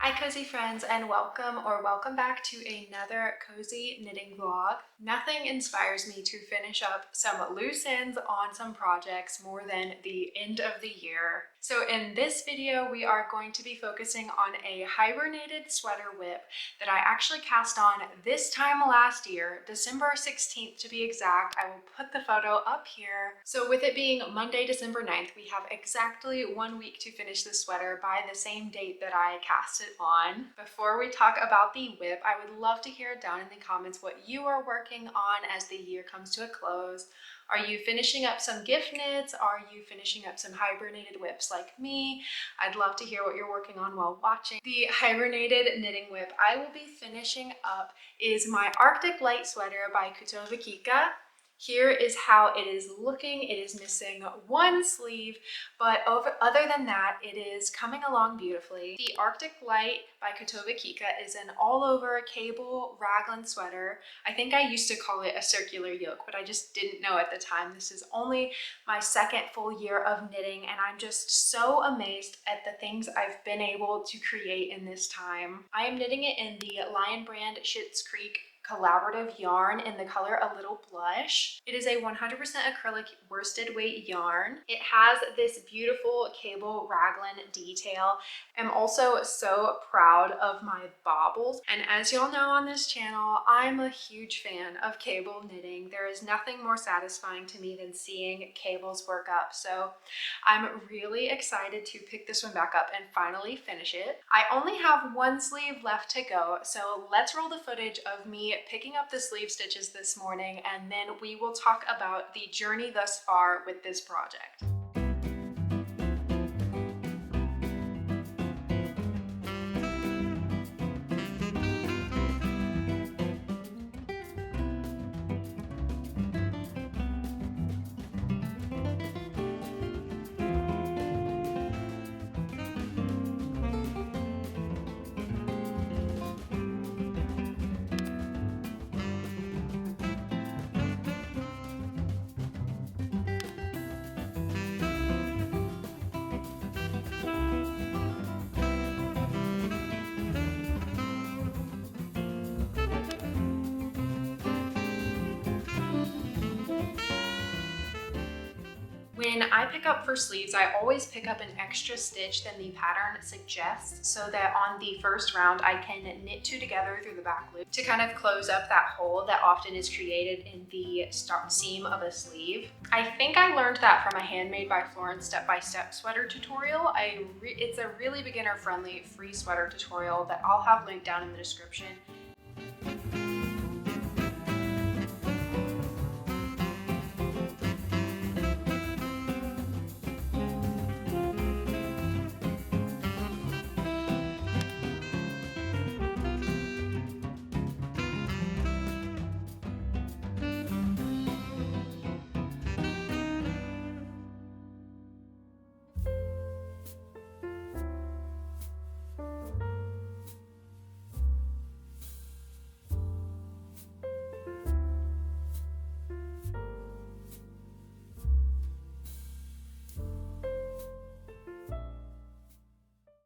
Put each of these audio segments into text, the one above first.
Hi cozy friends, and welcome back to another cozy knitting vlog. Nothing inspires me to finish up some loose ends on some projects more than the end of the year. So in this video we are going to be focusing on a hibernated sweater whip that I actually cast on this time last year, December 16th to be exact. I will put the photo up here. So with it being Monday, December 9th, we have exactly 1 week to finish the sweater by the same date that I cast it on. Before we talk about the whip, I would love to hear down in the comments what you are working on as the year comes to a close. Are you finishing up some gift knits? Are you finishing up some hibernated whips like me? I'd love to hear what you're working on while watching. The hibernated knitting whip I will be finishing up is my Arctic Light sweater by Kika. Here is how it is looking. It is missing one sleeve, but other than that, it is coming along beautifully. The Arctic Light by Kika is an all-over cable raglan sweater. I think I used to call it a circular yoke, but I just didn't know at the time. This is only my second full year of knitting, and I'm just so amazed at the things I've been able to create in this time. I am knitting it in the Lion brand Schitt's Creek collaborative yarn in the color A Little Blush. It is a 100% acrylic worsted weight yarn. It has this beautiful cable raglan detail. I'm also so proud of my baubles, and as y'all know on this channel, I'm a huge fan of cable knitting. There is nothing more satisfying to me than seeing cables work up, so I'm really excited to pick this one back up and finally finish it. I only have one sleeve left to go, so let's roll the footage of me picking up the sleeve stitches this morning, and then we will talk about the journey thus far with this project. When I pick up for sleeves, I always pick up an extra stitch than the pattern suggests, so that on the first round I can knit two together through the back loop to kind of close up that hole that often is created in the seam of a sleeve. I think I learned that from a Handmade by Florence step-by-step sweater tutorial. It's a really beginner-friendly free sweater tutorial that I'll have linked down in the description.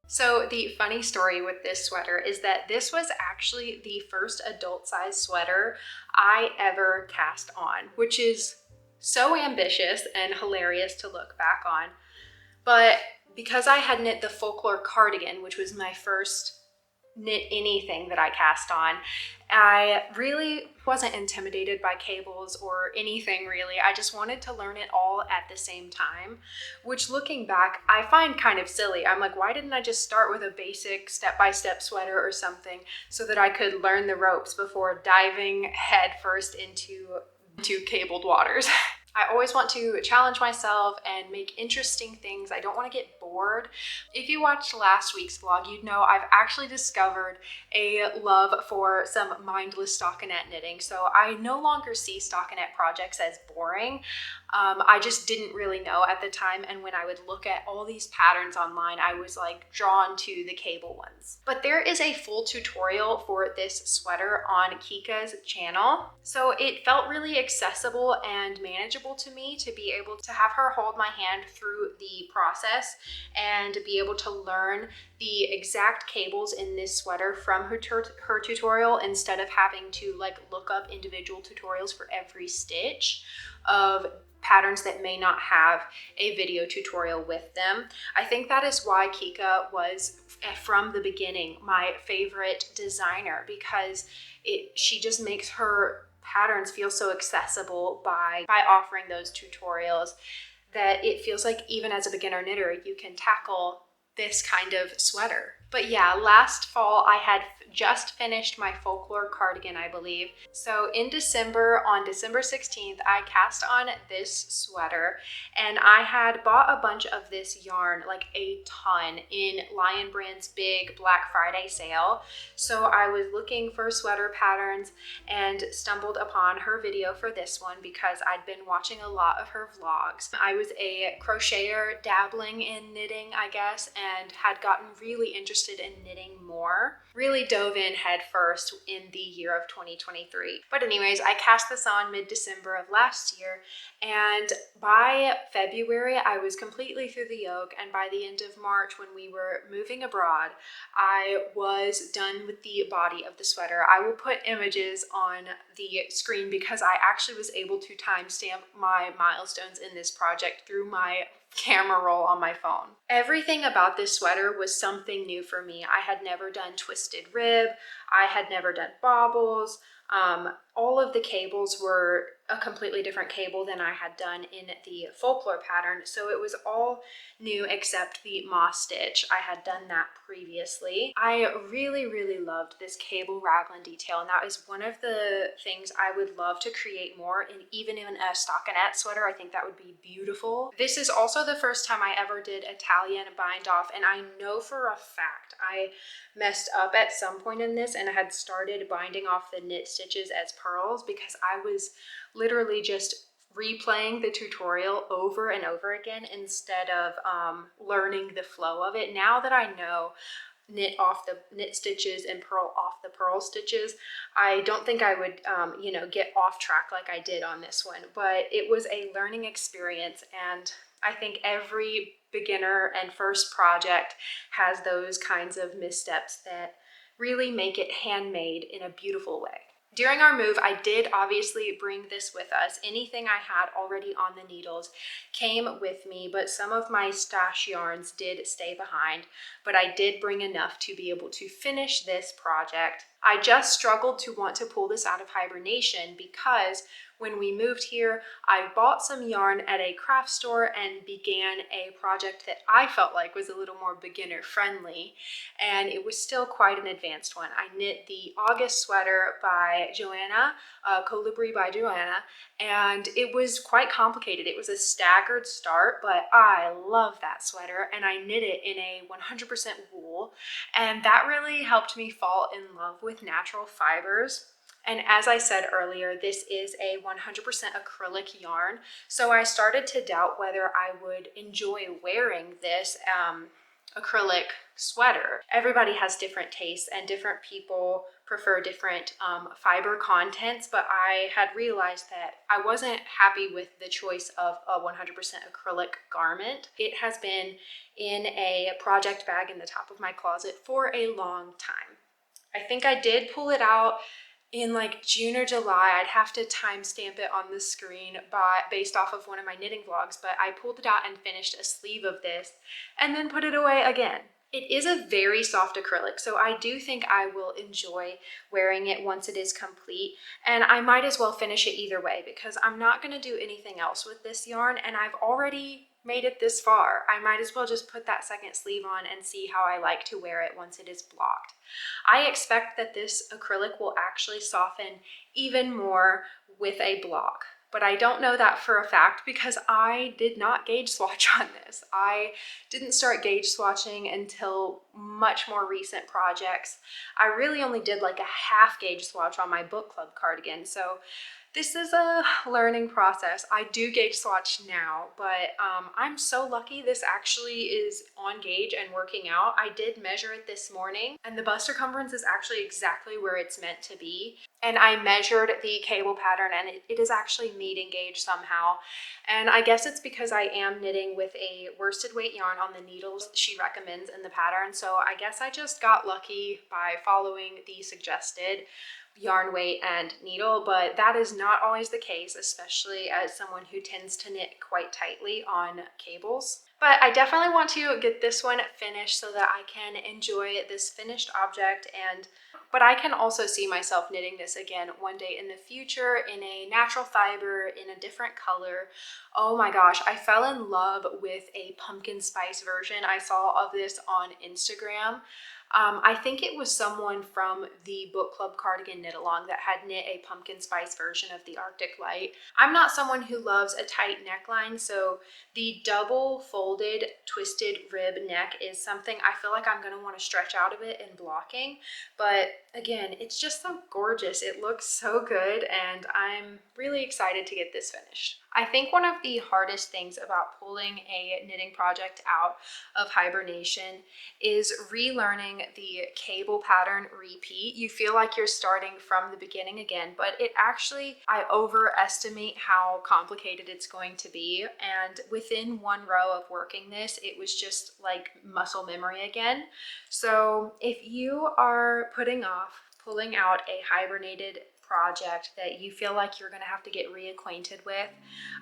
So the funny story with this sweater is that this was actually the first adult size sweater I ever cast on, which is so ambitious and hilarious to look back on. But because I had knit the Folklore Cardigan, which was my first knit anything that I cast on, I really wasn't intimidated by cables or anything really. I just wanted to learn it all at the same time, which looking back, I find kind of silly. I'm like, why didn't I just start with a basic step-by-step sweater or something so that I could learn the ropes before diving headfirst into cabled waters? I always want to challenge myself and make interesting things. I don't want to get bored. If you watched last week's vlog, you'd know I've actually discovered a love for some mindless stockinette knitting. So I no longer see stockinette projects as boring. I just didn't really know at the time, and when I would look at all these patterns online, I was like drawn to the cable ones. But there is a full tutorial for this sweater on Kika's channel, so it felt really accessible and manageable to me to be able to have her hold my hand through the process and be able to learn the exact cables in this sweater from her tutorial instead of having to like look up individual tutorials for every stitch of patterns that may not have a video tutorial with them. I think that is why Kika was from the beginning my favorite designer, because she just makes her patterns feel so accessible by offering those tutorials that it feels like even as a beginner knitter you can tackle this kind of sweater. But yeah, last fall I had just finished my folklore cardigan, I believe. So in December, on December 16th, I cast on this sweater, and I had bought a bunch of this yarn, like a ton, in Lion Brand's big Black Friday sale. So I was looking for sweater patterns and stumbled upon her video for this one because I'd been watching a lot of her vlogs. I was a crocheter dabbling in knitting, I guess, and had gotten really interested in knitting more. Really dove in head first in the year of 2023. But anyways, I cast this on mid-December of last year, and by February I was completely through the yoke, and by the end of March when we were moving abroad, I was done with the body of the sweater. I will put images on the screen because I actually was able to timestamp my milestones in this project through my camera roll on my phone. Everything about this sweater was something new for me. I had never done twisted rib, I had never done baubles. All of the cables were a completely different cable than I had done in the folklore pattern, so it was all new except the moss stitch. I had done that previously. I really loved this cable raglan detail, and that is one of the things I would love to create more in, even in a stockinette sweater. I think that would be beautiful. This is also the first time I ever did Italian bind off, and I know for a fact I messed up at some point in this and had started binding off the knit stitches as pearls because I was literally just replaying the tutorial over and over again instead of learning the flow of it. Now that I know knit off the knit stitches and purl off the purl stitches, I don't think I would you know, get off track like I did on this one. But it was a learning experience, and I think every beginner and first project has those kinds of missteps that really make it handmade in a beautiful way. During our move, I did obviously bring this with us. Anything I had already on the needles came with me, but some of my stash yarns did stay behind, but I did bring enough to be able to finish this project. I just struggled to want to pull this out of hibernation because when we moved here, I bought some yarn at a craft store and began a project that I felt like was a little more beginner friendly, and it was still quite an advanced one. I knit the August sweater by Joanna, Colibri by Joanna, and it was quite complicated. It was a staggered start, but I love that sweater, and I knit it in a 100% wool, and that really helped me fall in love with natural fibers. And as I said earlier, this is a 100% acrylic yarn, so I started to doubt whether I would enjoy wearing this acrylic sweater. Everybody has different tastes and different people prefer different fiber contents, but I had realized that I wasn't happy with the choice of a 100% acrylic garment. It has been in a project bag in the top of my closet for a long time. I think I did pull it out in like June or July. I'd have to timestamp it on the screen based off of one of my knitting vlogs, but I pulled it out and finished a sleeve of this and then put it away again. It is a very soft acrylic, so I do think I will enjoy wearing it once it is complete, and I might as well finish it either way because I'm not going to do anything else with this yarn, and I've already made it this far. I might as well just put that second sleeve on and see how I like to wear it once it is blocked. I expect that this acrylic will actually soften even more with a block, but I don't know that for a fact because I did not gauge swatch on this. I didn't start gauge swatching until much more recent projects. I really only did like a half gauge swatch on my book club cardigan, so this is a learning process. I do gauge swatch now, but I'm so lucky this actually is on gauge and working out. I did measure it this morning, and the bust circumference is actually exactly where it's meant to be. and I measured the cable pattern, and it is actually medium gauge somehow. And I guess it's because I am knitting with a worsted weight yarn on the needles she recommends in the pattern. So I guess I just got lucky by following the suggested yarn weight and needle, but that is not always the case, especially as someone who tends to knit quite tightly on cables. But I definitely want to get this one finished so that I can enjoy this finished object, but I can also see myself knitting this again one day in the future in a natural fiber, in a different color. Oh my gosh, I fell in love with a pumpkin spice version I saw of this on Instagram. I think it was someone from the book club Cardigan knit along that had knit a pumpkin spice version of the Arctic Light. I'm not someone who loves a tight neckline, so the double folded twisted rib neck is something I feel like I'm going to want to stretch out a bit in blocking. But again, it's just so gorgeous. It looks so good, and I'm really excited to get this finished. I think one of the hardest things about pulling a knitting project out of hibernation is relearning the cable pattern repeat. You feel like you're starting from the beginning again, but it actually, I overestimate how complicated it's going to be. And within one row of working this, it was just like muscle memory again. So if you are putting off pulling out a hibernated project that you feel like you're going to have to get reacquainted with,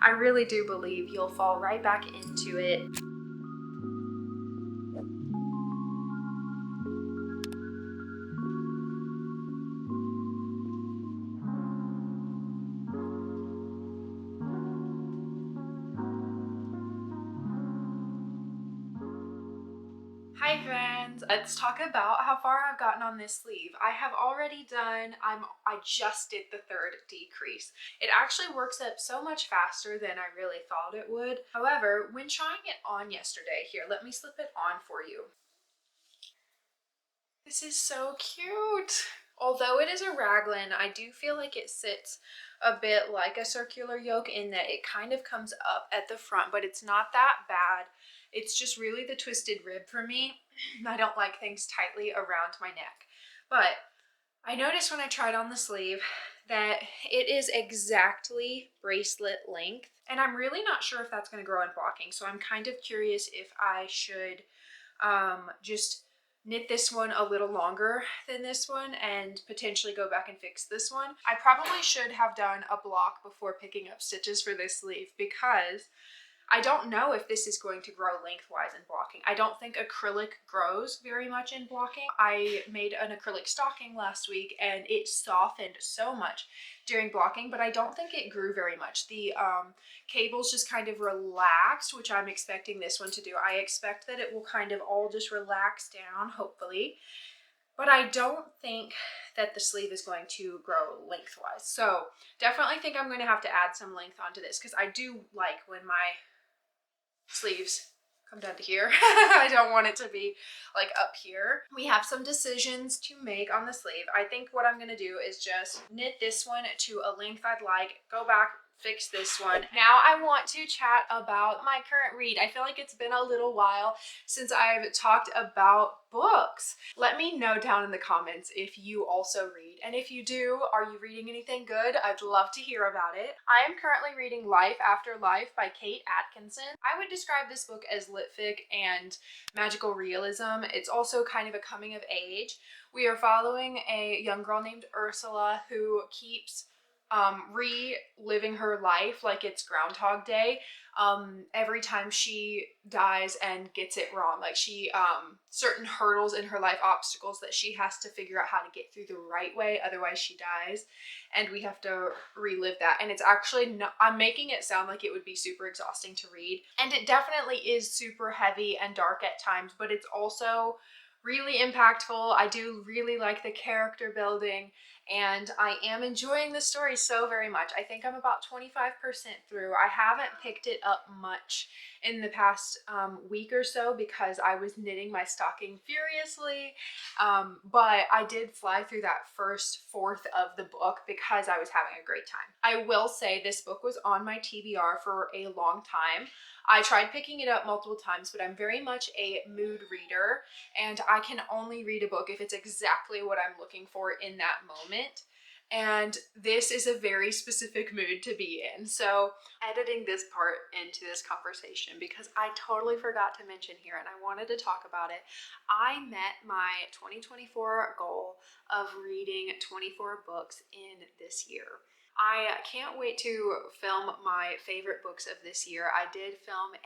I really do believe you'll fall right back into it. Hi friends, let's talk about how far I've gotten on this sleeve. I have already done, I just did the third decrease. It actually works up so much faster than I really thought it would. However, when trying it on yesterday, here, let me slip it on for you. This is so cute. Although it is a raglan, I do feel like it sits a bit like a circular yoke in that it kind of comes up at the front, but it's not that bad. It's just really the twisted rib for me. I don't like things tightly around my neck. But I noticed when I tried on the sleeve that it is exactly bracelet length, and I'm really not sure if that's going to grow in blocking. So I'm kind of curious if I should just knit this one a little longer than this one and potentially go back and fix this one. I probably should have done a block before picking up stitches for this sleeve because I don't know if this is going to grow lengthwise in blocking. I don't think acrylic grows very much in blocking. I made an acrylic stocking last week and it softened so much during blocking, but I don't think it grew very much. The cables just kind of relaxed, which I'm expecting this one to do. I expect that it will kind of all just relax down, hopefully. But I don't think that the sleeve is going to grow lengthwise. So definitely think I'm going to have to add some length onto this because I do like when my sleeves come down to here. I don't want it to be like up here. We have some decisions to make on the sleeve. I think what I'm going to do is just knit this one to a length I'd like, go back, fix this one. Now I want to chat about my current read. I feel like it's been a little while since I've talked about books. Let me know down in the comments if you also read, and if you do, are you reading anything good? I'd love to hear about it. I am currently reading Life After Life by Kate Atkinson. I would describe this book as lit-fic and magical realism. It's also kind of a coming of age. We are following a young girl named Ursula who keeps reliving her life like it's Groundhog Day every time she dies and gets it wrong. Like she certain hurdles in her life, obstacles that she has to figure out how to get through the right way, otherwise she dies, and we have to relive that. And it's actually not, I'm making it sound like it would be super exhausting to read, and it definitely is super heavy and dark at times, but it's also really impactful. I do really like the character building, and I am enjoying the story so very much. I think I'm about 25% through. I haven't picked it up much in the past week or so because I was knitting my stocking furiously, but I did fly through that first fourth of the book because I was having a great time. I will say this book was on my TBR for a long time. I tried picking it up multiple times, but I'm very much a mood reader, and I can only read a book if it's exactly what I'm looking for in that moment. and this is a very specific mood to be in. So editing this part into this conversation because I totally forgot to mention here and I wanted to talk about it. I met my 2024 goal of reading 24 books in this year. I can't wait to film my favorite books of this year. I did film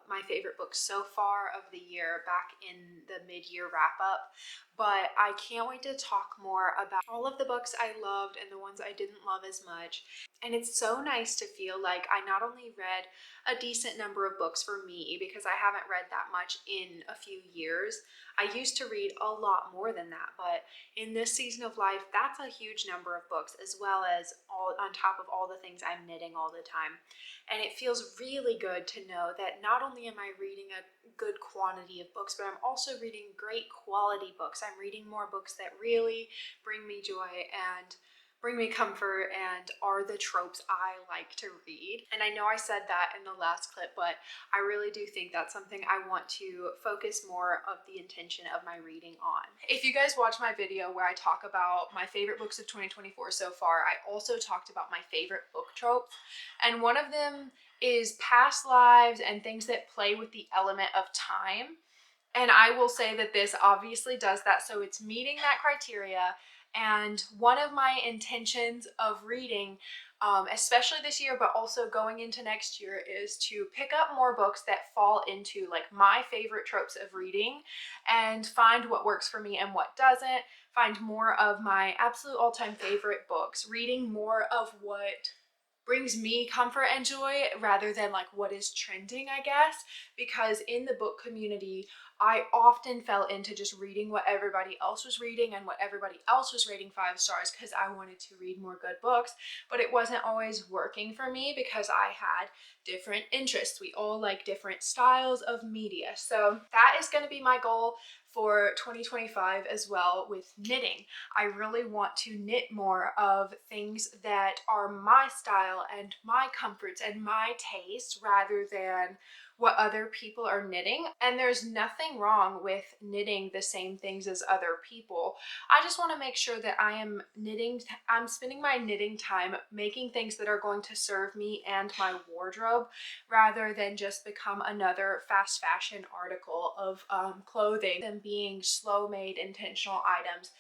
my favorite books so far of the year back in the mid-year wrap-up, but I can't wait to talk more about all of the books I loved and the ones I didn't love as much. And it's so nice to feel like I not only read a decent number of books for me, because I haven't read that much in a few years. I used to read a lot more than that, but in this season of life, that's a huge number of books, as well as all on top of all the things I'm knitting all the time. And it feels really good to know that not only am I reading a good quantity of books, but I'm also reading great quality books. I'm reading more books that really bring me joy and bring me comfort and are the tropes I like to read. And I know I said that in the last clip, but I really do think that's something I want to focus more of the intention of my reading on. If you guys watch my video where I talk about my favorite books of 2024 so far, I also talked about my favorite book tropes. And one of them is past lives and things that play with the element of time. And I will say that this obviously does that, so it's meeting that criteria. And one of my intentions of reading, especially this year, but also going into next year, is to pick up more books that fall into like my favorite tropes of reading and find what works for me and what doesn't, find more of my absolute all-time favorite books, reading more of what brings me comfort and joy rather than like what is trending, I guess, because in the book community, I often fell into just reading what everybody else was reading and what everybody else was rating 5 stars because I wanted to read more good books, but it wasn't always working for me because I had different interests. We all like different styles of media. So that is going to be my goal for 2025 as well with knitting. I really want to knit more of things that are my style and my comforts and my taste rather than what other people are knitting. And there's nothing wrong with knitting the same things as other people. I just want to make sure that I'm spending my knitting time making things that are going to serve me and my wardrobe rather than just become another fast fashion article of clothing and being slow made intentional items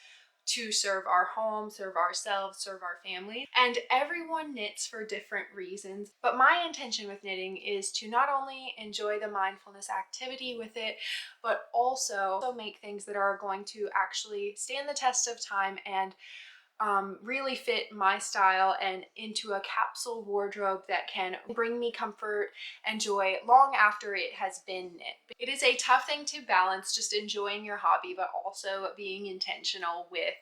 to serve our home, serve ourselves, serve our family. And everyone knits for different reasons, but my intention with knitting is to not only enjoy the mindfulness activity with it, but also make things that are going to actually stand the test of time and really fit my style and into a capsule wardrobe that can bring me comfort and joy long after it has been knit. It is a tough thing to balance, just enjoying your hobby, but also being intentional with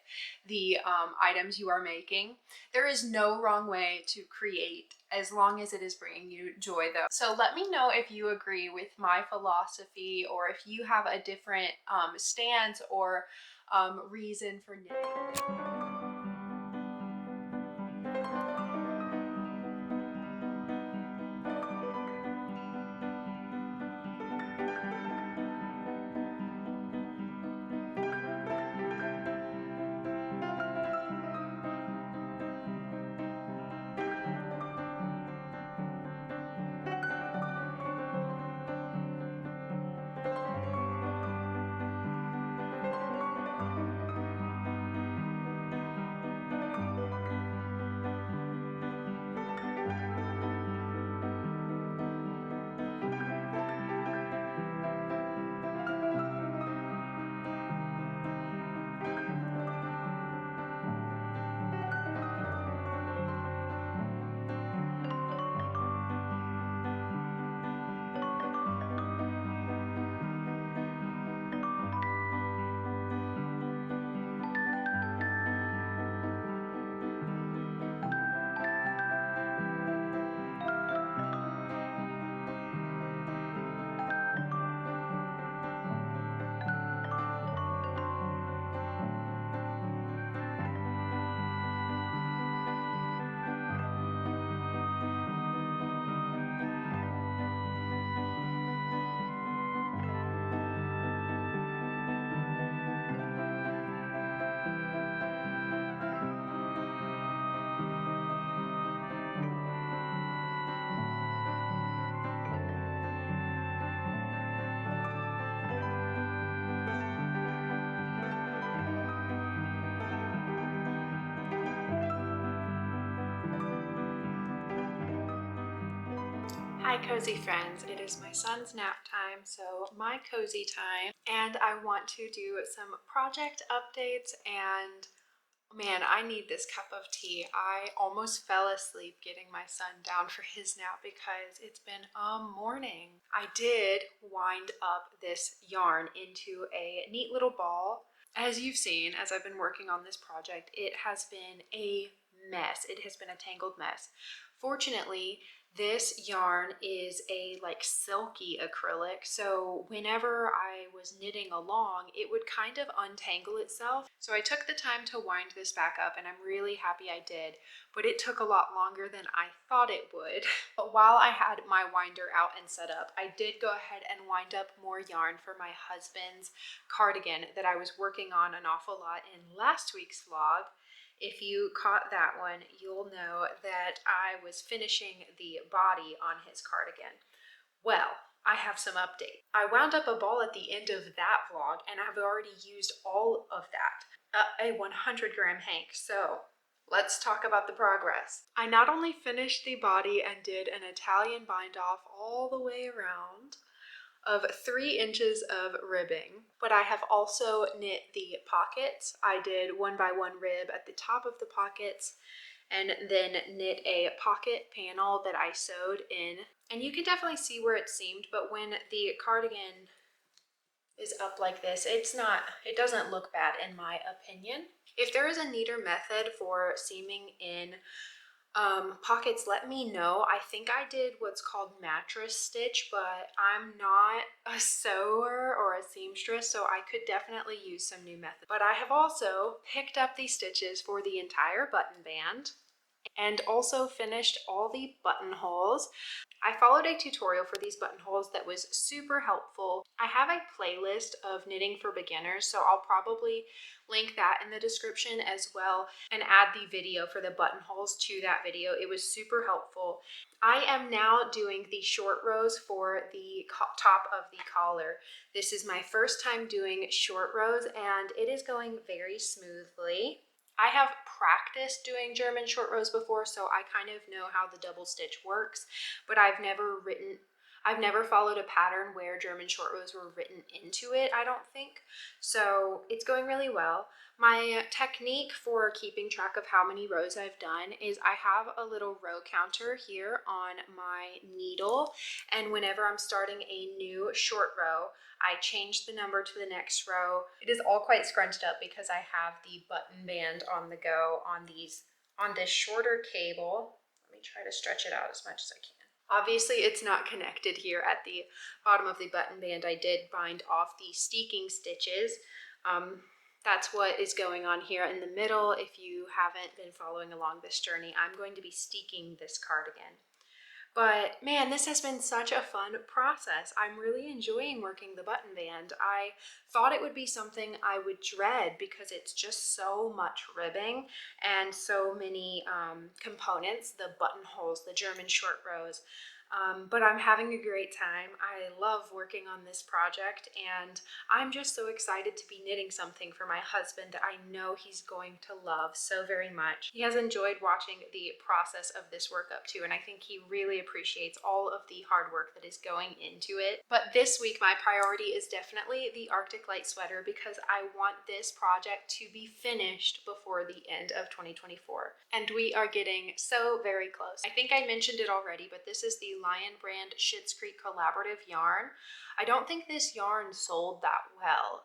the items you are making. There is no wrong way to create as long as it is bringing you joy though. So let me know if you agree with my philosophy or if you have a different stance or reason for knitting. Hi cozy friends, it is my son's nap time, so my cozy time, and I want to do some project updates. And man, I need this cup of tea. I almost fell asleep getting my son down for his nap because it's been a morning. I did wind up this yarn into a neat little ball. As you've seen, as I've been working on this project, it has been a mess. It has been a tangled mess. Fortunately, this yarn is a like silky acrylic, so whenever I was knitting along, it would kind of untangle itself. So I took the time to wind this back up, and I'm really happy I did, but it took a lot longer than I thought it would. But while I had my winder out and set up, I did go ahead and wind up more yarn for my husband's cardigan that I was working on an awful lot in last week's vlog. If you caught that one, you'll know that I was finishing the body on his cardigan. Well, I have some update. I wound up a ball at the end of that vlog, and I've already used all of that, a 100-gram hank. So let's talk about the progress. I not only finished the body and did an Italian bind off all the way around of 3 inches of ribbing, but I have also knit the pockets. I did 1x1 rib at the top of the pockets, and then knit a pocket panel that I sewed in. And you can definitely see where it seamed, but when the cardigan is up like this, it doesn't look bad in my opinion. If there is a neater method for seaming in pockets, let me know. I think I did what's called mattress stitch, but I'm not a sewer or a seamstress, so I could definitely use some new method. But I have also picked up these stitches for the entire button band and also finished all the buttonholes. I followed a tutorial for these buttonholes that was super helpful. I have a playlist of knitting for beginners, so I'll probably link that in the description as well and add the video for the buttonholes to that video. It was super helpful. I am now doing the short rows for the top of the collar. This is my first time doing short rows, and it is going very smoothly. I have practiced doing German short rows before, so I kind of know how the double stitch works, but I've never followed a pattern where German short rows were written into it, I don't think. So it's going really well. My technique for keeping track of how many rows I've done is I have a little row counter here on my needle, and whenever I'm starting a new short row, I change the number to the next row. It is all quite scrunched up because I have the button band on the go on this shorter cable. Let me try to stretch it out as much as I can. Obviously, it's not connected here at the bottom of the button band. I did bind off the steeking stitches. That's what is going on here in the middle. If you haven't been following along this journey, I'm going to be steeking this cardigan. But man, this has been such a fun process. I'm really enjoying working the button band. I thought it would be something I would dread because it's just so much ribbing and so many components, the buttonholes, the German short rows. But I'm having a great time. I love working on this project, and I'm just so excited to be knitting something for my husband that I know he's going to love so very much. He has enjoyed watching the process of this work up too, and I think he really appreciates all of the hard work that is going into it. But this week, my priority is definitely the Arctic Light sweater because I want this project to be finished before the end of 2024. And we are getting so very close. I think I mentioned it already, but this is the Lion brand Schitt's Creek collaborative yarn. I don't think this yarn sold that well.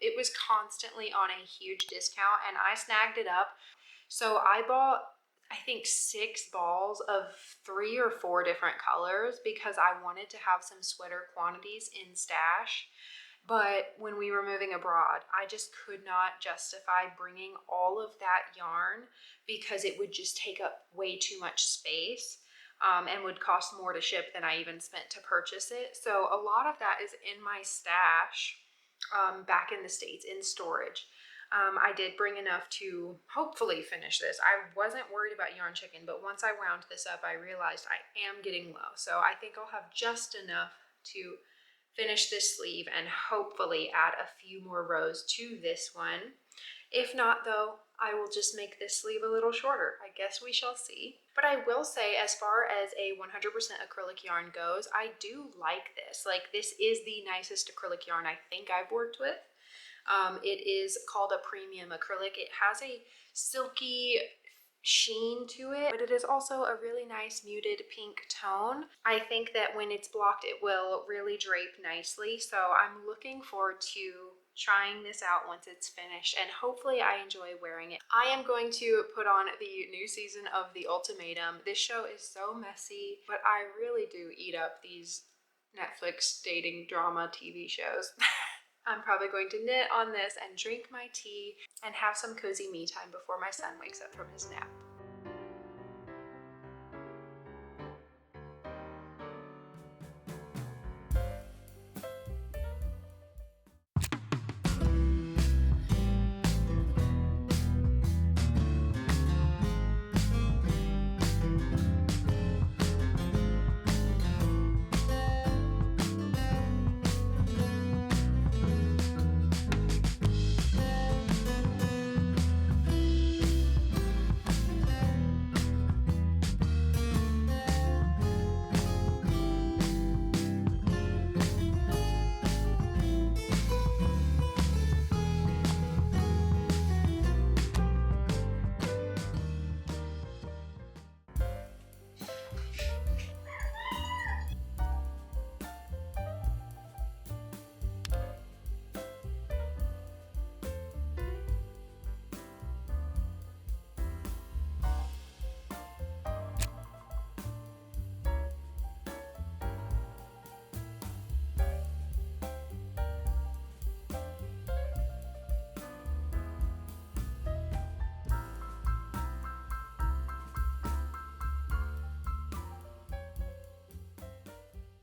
It was constantly on a huge discount, and I snagged it up. So I bought, I think, 6 balls of 3 or 4 different colors because I wanted to have some sweater quantities in stash. But when we were moving abroad, I just could not justify bringing all of that yarn because it would just take up way too much space. And would cost more to ship than I even spent to purchase it. So a lot of that is in my stash back in the States in storage. I did bring enough to hopefully finish this. I wasn't worried about yarn chicken, but once I wound this up, I realized I am getting low. So I think I'll have just enough to finish this sleeve and hopefully add a few more rows to this one. If not though, I will just make this sleeve a little shorter. I guess we shall see. But I will say, as far as a 100% acrylic yarn goes, I do like this. Like, this is the nicest acrylic yarn I think I've worked with. It is called a premium acrylic. It has a silky sheen to it, but it is also a really nice muted pink tone. I think that when it's blocked, it will really drape nicely. So I'm looking forward to trying this out once it's finished, and hopefully I enjoy wearing it. I am going to put on the new season of The Ultimatum. This show is so messy, but I really do eat up these Netflix dating drama TV shows. I'm probably going to knit on this and drink my tea and have some cozy me time before my son wakes up from his nap.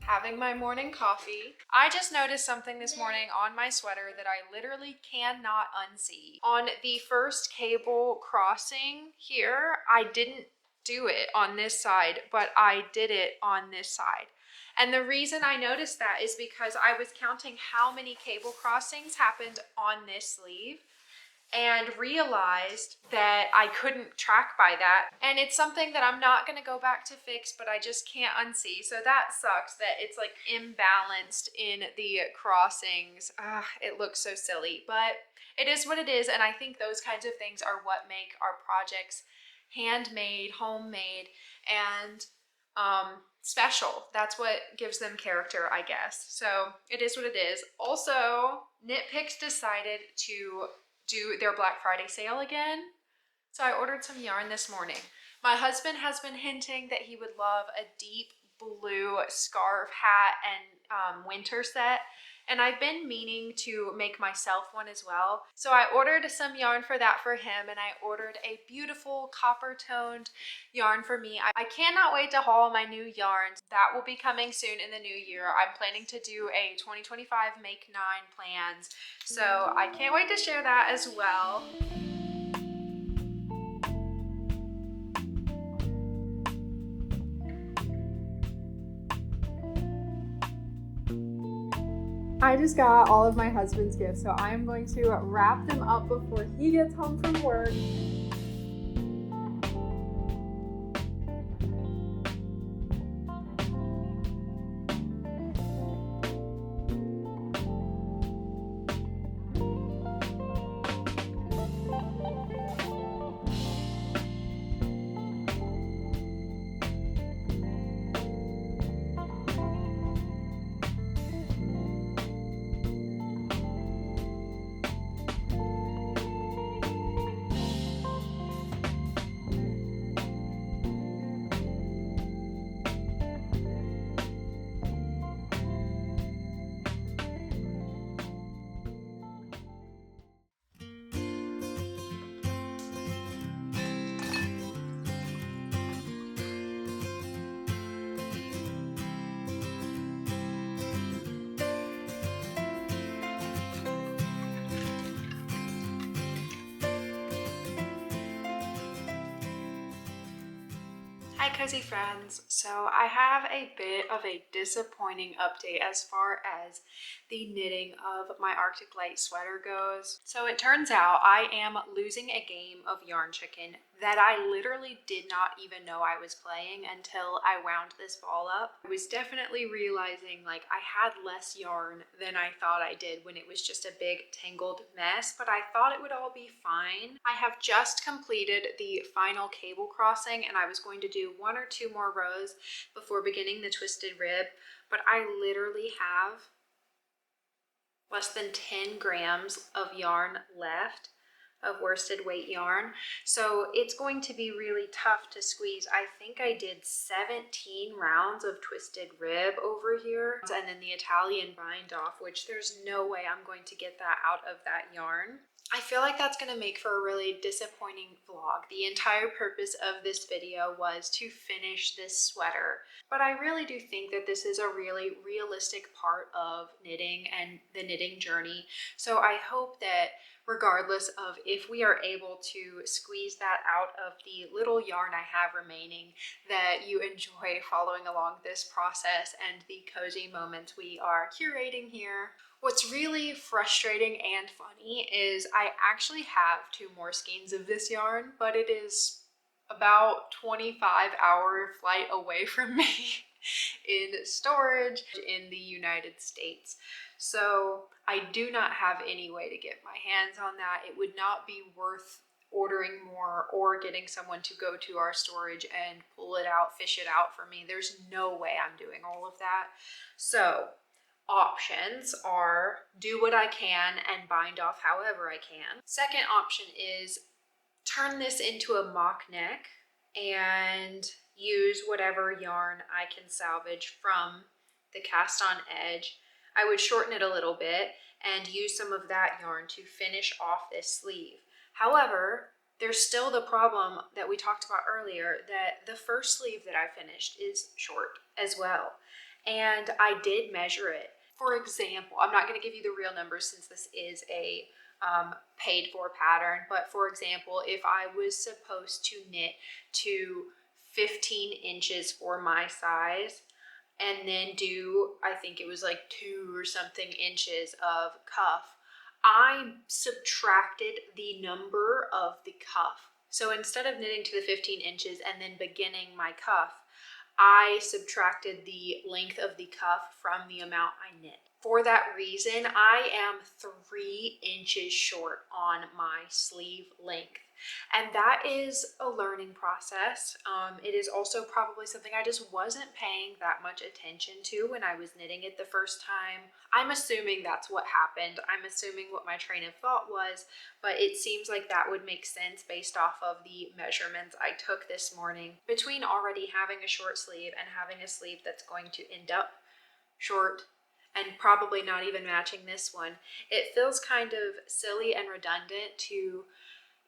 Having my morning coffee. I just noticed something this morning on my sweater that I literally cannot unsee. On the first cable crossing here, I didn't do it on this side, but I did it on this side. And the reason I noticed that is because I was counting how many cable crossings happened on this sleeve and realized that I couldn't track by that. And it's something that I'm not gonna go back to fix, but I just can't unsee. So that sucks that it's like imbalanced in the crossings. It looks so silly, but it is what it is. And I think those kinds of things are what make our projects handmade, homemade, and special. That's what gives them character, I guess. So it is what it is. Also, Knit Picks decided to do their Black Friday sale again. So I ordered some yarn this morning. My husband has been hinting that he would love a deep blue scarf, hat, and winter set. And I've been meaning to make myself one as well. So I ordered some yarn for that for him, and I ordered a beautiful copper toned yarn for me. I cannot wait to haul my new yarns. That will be coming soon in the new year. I'm planning to do a 2025 Make 9 plans. So I can't wait to share that as well. I just got all of my husband's gifts, so I am going to wrap them up before he gets home from work. Hi cozy friends. So I have a bit of a disappointing update as far as the knitting of my Arctic Light sweater goes. So it turns out I am losing a game of yarn chicken that I literally did not even know I was playing until I wound this ball up. I was definitely realizing like I had less yarn than I thought I did when it was just a big tangled mess, but I thought it would all be fine. I have just completed the final cable crossing and I was going to do 1 or 2 more rows before beginning the twisted rib, but I literally have less than 10 grams of yarn left of worsted weight yarn, so it's going to be really tough to squeeze. I think I did 17 rounds of twisted rib over here and then the Italian bind off, which there's no way I'm going to get that out of that yarn. I feel like that's going to make for a really disappointing vlog. The entire purpose of this video was to finish this sweater, but I really do think that this is a really realistic part of knitting and the knitting journey. So I hope that regardless of if we are able to squeeze that out of the little yarn I have remaining, that you enjoy following along this process and the cozy moments we are curating here. What's really frustrating and funny is I actually have 2 more skeins of this yarn, but it is about 25-hour flight away from me in storage in the United States. So I do not have any way to get my hands on that. It would not be worth ordering more or getting someone to go to our storage and pull it out, fish it out for me. There's no way I'm doing all of that. So options are do what I can and bind off however I can. Second option is turn this into a mock neck and use whatever yarn I can salvage from the cast on edge. I would shorten it a little bit and use some of that yarn to finish off this sleeve. However, there's still the problem that we talked about earlier, that the first sleeve that I finished is short as well. And I did measure it. For example, I'm not going to give you the real numbers since this is a paid for pattern, but for example, if I was supposed to knit to 15 inches for my size and then do, I think it was like 2 or something inches of cuff, I subtracted the number of the cuff. So instead of knitting to the 15 inches and then beginning my cuff, I subtracted the length of the cuff from the amount I knit. For that reason, I am 3 inches short on my sleeve length. And that is a learning process. It is also probably something I just wasn't paying that much attention to when I was knitting it the first time. I'm assuming that's what happened. I'm assuming what my train of thought was, but it seems like that would make sense based off of the measurements I took this morning. Between already having a short sleeve and having a sleeve that's going to end up short and probably not even matching this one, it feels kind of silly and redundant to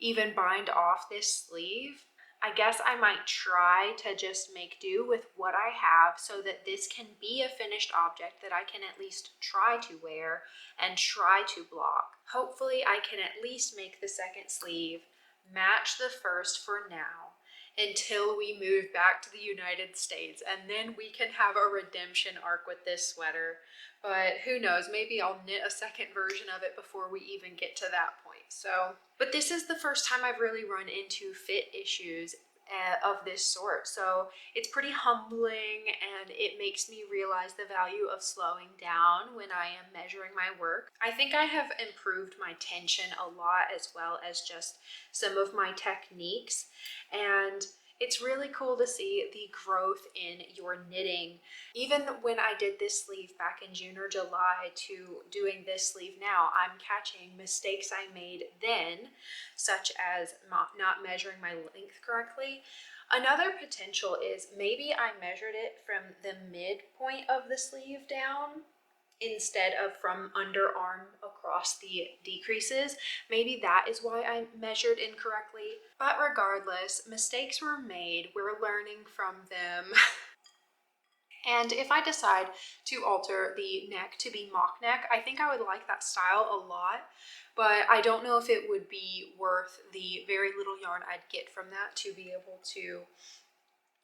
even bind off this sleeve. I guess I might try to just make do with what I have so that this can be a finished object that I can at least try to wear and try to block. Hopefully I can at least make the second sleeve match the first for now until we move back to the United States, and then we can have a redemption arc with this sweater. But who knows, maybe I'll knit a second version of it before we even get to that point. So, but this is the first time I've really run into fit issues of this sort, so it's pretty humbling and it makes me realize the value of slowing down when I am measuring my work. I think I have improved my tension a lot, as well as just some of my techniques, and it's really cool to see the growth in your knitting. Even when I did this sleeve back in June or July to doing this sleeve now, I'm catching mistakes I made then, such as not measuring my length correctly. Another potential is maybe I measured it from the midpoint of the sleeve down instead of from underarm across the decreases. Maybe that is why I measured incorrectly. But regardless, mistakes were made. We're learning from them. And if I decide to alter the neck to be mock neck, I think I would like that style a lot, but I don't know if it would be worth the very little yarn I'd get from that to be able to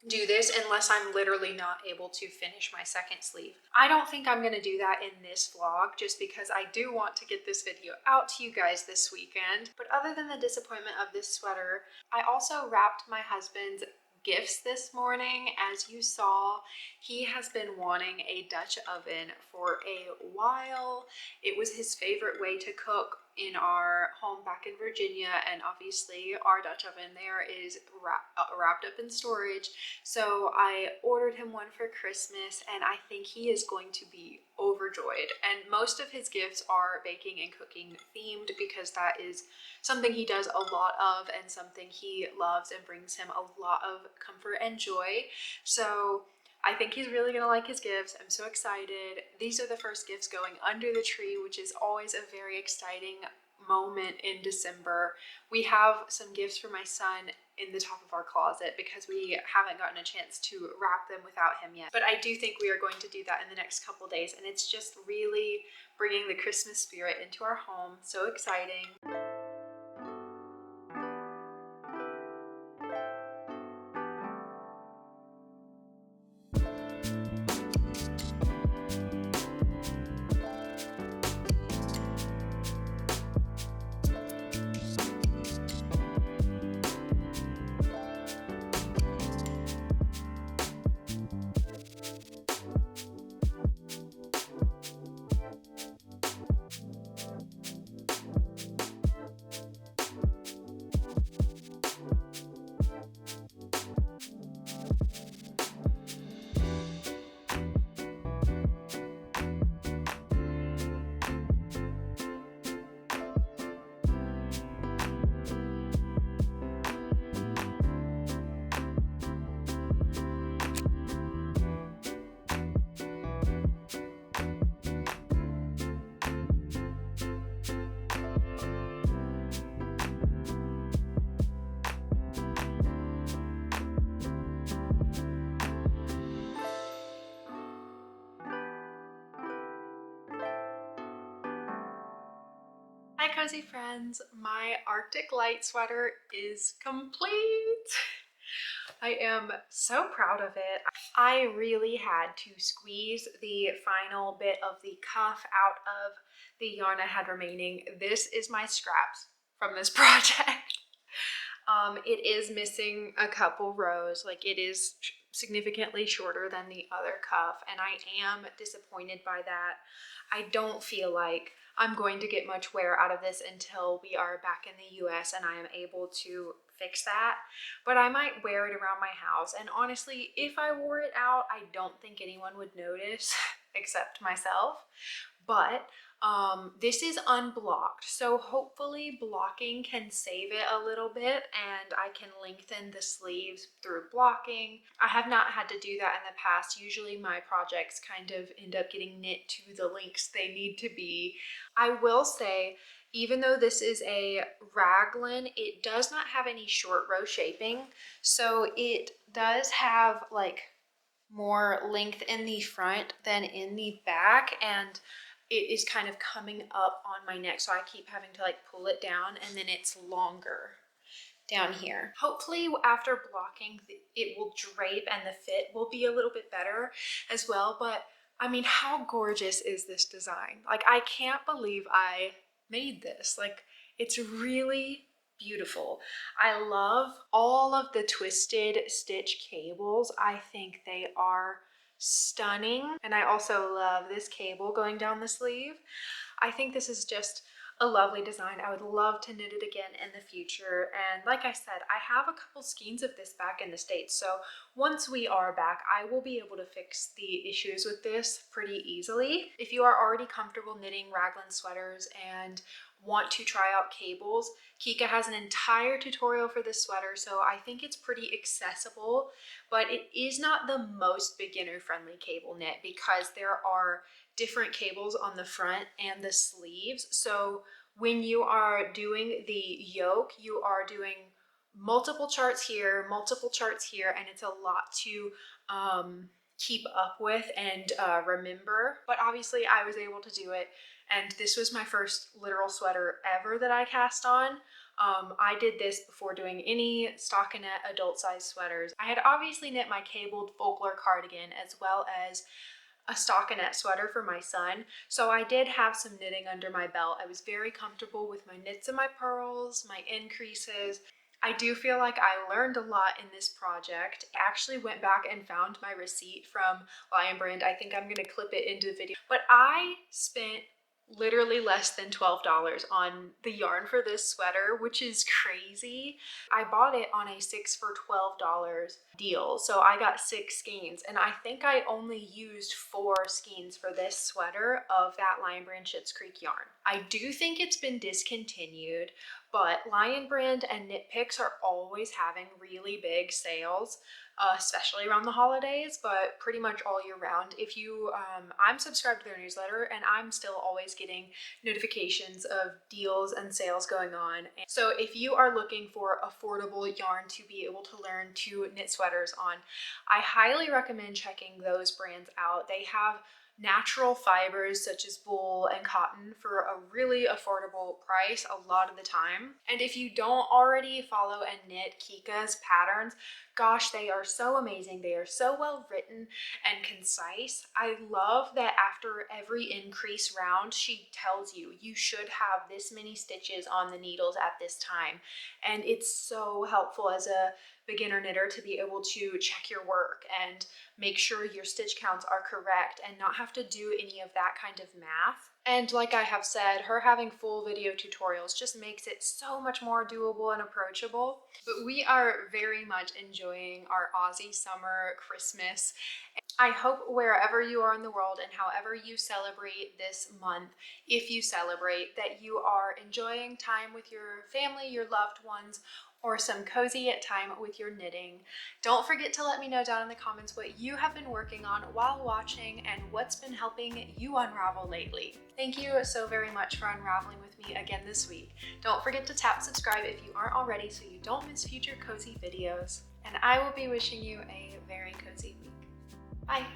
do this unless I'm literally not able to finish my second sleeve. I don't think I'm gonna do that in this vlog just because I do want to get this video out to you guys this weekend. But other than the disappointment of this sweater, I also wrapped my husband's gifts this morning. As you saw, he has been wanting a Dutch oven for a while. It was his favorite way to cook in our home back in Virginia, and obviously our Dutch oven there is wrapped up in storage. So I ordered him one for Christmas, and I think he is going to be overjoyed. And most of his gifts are baking and cooking themed because that is something he does a lot of and something he loves and brings him a lot of comfort and joy. So I think he's really gonna like his gifts. I'm so excited. These are the first gifts going under the tree, which is always a very exciting moment in December. We have some gifts for my son in the top of our closet because we haven't gotten a chance to wrap them without him yet. But I do think we are going to do that in the next couple days, and it's just really bringing the Christmas spirit into our home. So exciting. Hi cozy friends, my Arctic light sweater is complete. I am so proud of it. I really had to squeeze the final bit of the cuff out of the yarn I had remaining. This is my scraps from this project. It is missing a couple rows, like it is significantly shorter than the other cuff, and I am disappointed by that. I don't feel like I'm going to get much wear out of this until we are back in the US and I am able to fix that, but I might wear it around my house, and honestly, if I wore it out, I don't think anyone would notice except myself. But this is unblocked, so hopefully blocking can save it a little bit and I can lengthen the sleeves through blocking. I have not had to do that in the past. Usually my projects kind of end up getting knit to the lengths they need to be. I will say, even though this is a raglan, it does not have any short row shaping, so it does have like more length in the front than in the back, and it is kind of coming up on my neck, so I keep having to like pull it down, and then it's longer down here. Hopefully after blocking it will drape and the fit will be a little bit better as well. But I mean, how gorgeous is this design? Like, I can't believe I made this. Like, it's really beautiful. I love all of the twisted stitch cables. I think they are stunning, and I also love this cable going down the sleeve. I think this is just a lovely design. I would love to knit it again in the future, and like I said, I have a couple skeins of this back in the States, so once we are back, I will be able to fix the issues with this pretty easily. If you are already comfortable knitting raglan sweaters and want to try out cables, Kika has an entire tutorial for this sweater, so I think it's pretty accessible, but it is not the most beginner friendly cable knit because there are different cables on the front and the sleeves. So when you are doing the yoke, you are doing multiple charts here, and it's a lot to keep up with and remember. But obviously I was able to do it and this was my first literal sweater ever that I cast on. I did this before doing any stockinette adult size sweaters. I had obviously knit my cabled folklore cardigan as well as a stockinette sweater for my son, so I did have some knitting under my belt. I was very comfortable with my knits and my purls, my increases. I do feel like I learned a lot in this project. I actually went back and found my receipt from Lion Brand. I think I'm gonna clip it into the video, but I spent literally less than $12 on the yarn for this sweater, which is crazy. I bought it on a 6 for $12 deal, so I got 6 skeins, and I think I only used 4 skeins for this sweater of that Lion Brand Schitt's Creek yarn. I do think it's been discontinued, but Lion Brand and Knit Picks are always having really big sales, especially around the holidays, but pretty much all year round. If you, I'm subscribed to their newsletter, and I'm still always getting notifications of deals and sales going on. So if you are looking for affordable yarn to be able to learn to knit sweaters on, I highly recommend checking those brands out. They have natural fibers such as wool and cotton for a really affordable price a lot of the time. And if you don't already follow and knit Kika's patterns, gosh, they are so amazing. They are so well written and concise. I love that after every increase round, she tells you, you should have this many stitches on the needles at this time. And it's so helpful as a beginner knitter to be able to check your work and make sure your stitch counts are correct and not have to do any of that kind of math. And like I have said, her having full video tutorials just makes it so much more doable and approachable. But we are very much enjoying our Aussie summer Christmas. I hope wherever you are in the world and however you celebrate this month, if you celebrate, that you are enjoying time with your family, your loved ones, or some cozy time with your knitting. Don't forget to let me know down in the comments what you have been working on while watching and what's been helping you unravel lately. Thank you so very much for unraveling with me again this week. Don't forget to tap subscribe if you aren't already so you don't miss future cozy videos. And I will be wishing you a very cozy week. Bye.